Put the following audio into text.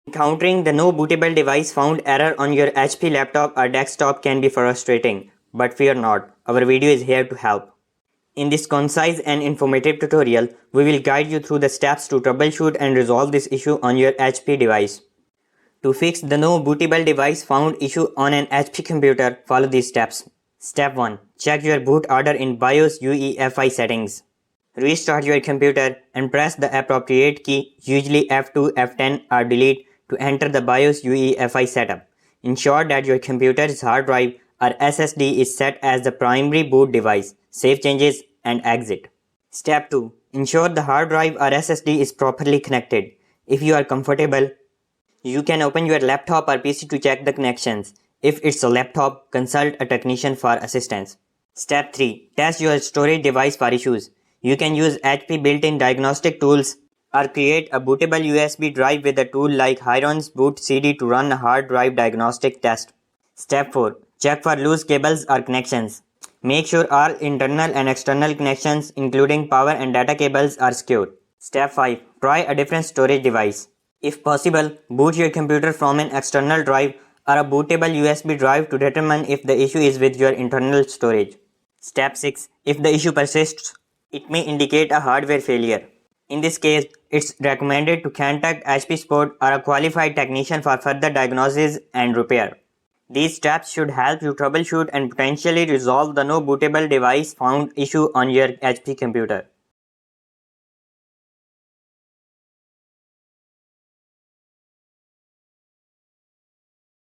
Encountering the no bootable device found error on your HP laptop or desktop can be frustrating, but fear not, our video is here to help. In this concise and informative tutorial, we will guide you through the steps to troubleshoot and resolve this issue on your HP device. To fix the no bootable device found issue on an HP computer, follow these steps. Step 1. Check your boot order in BIOS UEFI settings. Restart your computer and press the appropriate key, usually F2, F10 or delete, to enter the BIOS UEFI setup. Ensure that your computer's hard drive or SSD is set as the primary boot device. Save changes and exit. Step 2. Ensure the hard drive or SSD is properly connected. If you are comfortable, you can open your laptop or PC to check the connections. If it's a laptop, consult a technician for assistance. Step 3. Test your storage device for issues. You can use HP built-in diagnostic tools or create a bootable USB drive with a tool like Hiron's Boot CD to run a hard drive diagnostic test. Step 4. Check for loose cables or connections. Make sure all internal and external connections including power and data cables are secure. Step 5. Try a different storage device. If possible, boot your computer from an external drive or a bootable USB drive to determine if the issue is with your internal storage. Step 6. If the issue persists, it may indicate a hardware failure. In this case, it's recommended to contact HP support or a qualified technician for further diagnosis and repair. These steps should help you troubleshoot and potentially resolve the no bootable device found issue on your HP computer.